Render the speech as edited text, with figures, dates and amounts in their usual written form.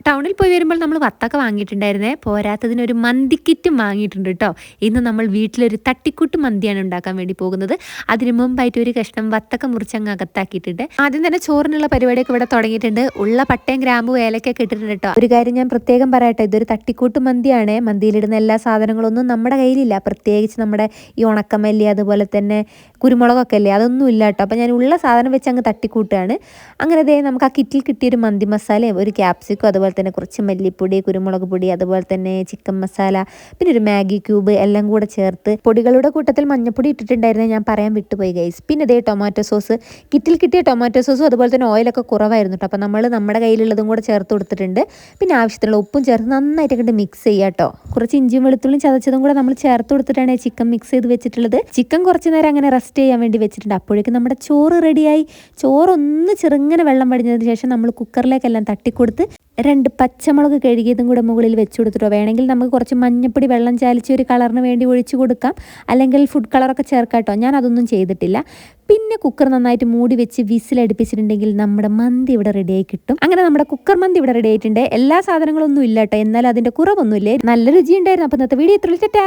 ടൗണിൽ പോയി വരുമ്പോൾ നമ്മൾ വത്തക്ക വാങ്ങിയിട്ടുണ്ടായിരുന്നേ, പോരാത്തതിന് ഒരു മന്തി കിറ്റും വാങ്ങിയിട്ടുണ്ട് കേട്ടോ. ഇന്ന് നമ്മൾ വീട്ടിലൊരു തട്ടിക്കൂട്ട് മന്തിയാണ് ഉണ്ടാക്കാൻ വേണ്ടി പോകുന്നത്. അതിന് മുമ്പായിട്ട് ഒരു കഷ്ണം വത്തക്ക മുറിച്ചങ്ങ് അകത്താക്കിയിട്ടുണ്ട്. ആദ്യം തന്നെ ചോറിനുള്ള പരിപാടിയൊക്കെ ഇവിടെ തുടങ്ങിയിട്ടുണ്ട്. ഉള്ള പട്ടയും ഗ്രാമ്പും ഏലക്കൊക്കെ ഇട്ടിട്ടുണ്ട് കേട്ടോ. ഒരു കാര്യം ഞാൻ പ്രത്യേകം പറയട്ടെ, ഇതൊരു തട്ടിക്കൂട്ട് മന്തിയാണ്. മന്തിയിലിടുന്ന എല്ലാ സാധനങ്ങളൊന്നും നമ്മുടെ കയ്യിലില്ല. പ്രത്യേകിച്ച് നമ്മുടെ ഈ ഉണക്കമല്ലി അതുപോലെ തന്നെ കുരുമുളകൊക്കെ അല്ലേ, അതൊന്നും ഇല്ല കേട്ടോ. അപ്പോൾ ഞാൻ ഉള്ള സാധനം വെച്ച് അങ്ങ് തട്ടിക്കൂട്ടുകയാണ്. അങ്ങനെ ദേ നമുക്ക് ആ കിറ്റിൽ കിട്ടിയൊരു മന്തി മസാലയും ഒരു ക്യാപ്സിക്കും അതുപോലെ തന്നെ കുറച്ച് മല്ലിപ്പൊടി, കുരുമുളക് പൊടി, അതുപോലെ തന്നെ ചിക്കൻ മസാല, പിന്നെ ഒരു മാഗി ക്യൂബ് എല്ലാം കൂടെ ചേർത്ത്, പൊടികളുടെ കൂട്ടത്തിൽ മഞ്ഞപ്പൊടി ഇട്ടിട്ടുണ്ടായിരുന്നു, ഞാൻ പറയാൻ വിട്ടുപോയി ഗൈസ്. പിന്നെ ഇതേ ടൊമാറ്റോ സോസ്, കിറ്റിൽ കിട്ടിയ ടൊമാറ്റോ സോസും അതുപോലെ തന്നെ ഓയിലൊക്കെ കുറവായിരുന്നു കേട്ടോ. അപ്പോൾ നമ്മൾ നമ്മുടെ കയ്യിലുള്ളതും കൂടെ ചേർത്ത് കൊടുത്തിട്ടുണ്ട്. പിന്നെ ആവശ്യത്തിനുള്ള ഉപ്പും ചേർത്ത് നന്നായിട്ട് കണ്ട് മിക്സ് ചെയ്യുക കേട്ടോ. കുറച്ച് ഇഞ്ചിയും വെളുത്തുള്ളിയും ചതച്ചതും കൂടെ നമ്മൾ ചേർത്ത് കൊടുത്തിട്ടാണ് ചിക്കൻ മിക്സ് ചെയ്ത് വെച്ചിട്ടുള്ളത്. ചിക്കൻ കുറച്ച് നേരം അങ്ങനെ റെസ്റ്റ് ചെയ്യാൻ വേണ്ടി വെച്ചിട്ടുണ്ട്. അപ്പോഴേക്കും നമ്മുടെ ചോറ് റെഡിയായി. ചോറൊന്ന് ചെറുങ്ങനെ വെള്ളം വടിഞ്ഞതിന് ശേഷം നമ്മൾ കുക്കറിലേക്കെല്ലാം തട്ടിക്കൊടുത്ത് 2 പച്ചമുളക് കഴുകിയതും കൂടെ മുകളിൽ വെച്ച് കൊടുത്തിട്ടോ. വേണമെങ്കിൽ നമുക്ക് കുറച്ച് മഞ്ഞപ്പൊടി വെള്ളം ചാലിച്ച് ഒരു കളറിന് വേണ്ടി ഒഴിച്ചു കൊടുക്കാം, അല്ലെങ്കിൽ ഫുഡ് കളറൊക്കെ ചേർക്കാം കേട്ടോ. ഞാൻ അതൊന്നും ചെയ്തിട്ടില്ല. പിന്നെ കുക്കർ നന്നായിട്ട് മൂടി വെച്ച് വിസിലടുപ്പിച്ചിട്ടുണ്ടെങ്കിൽ നമ്മുടെ മന്തി ഇവിടെ റെഡിയായി കിട്ടും. അങ്ങനെ നമ്മുടെ കുക്കർ മന്തി ഇവിടെ റെഡി ആയിട്ടുണ്ട്. എല്ലാ സാധനങ്ങളൊന്നും ഇല്ല കേട്ടോ, എന്നാൽ അതിൻ്റെ കുറവൊന്നുമില്ലേ, നല്ല രുചിയുണ്ടായിരുന്നു. അപ്പോൾ ഇന്നത്തെ വീഡിയോ ഇത്ര.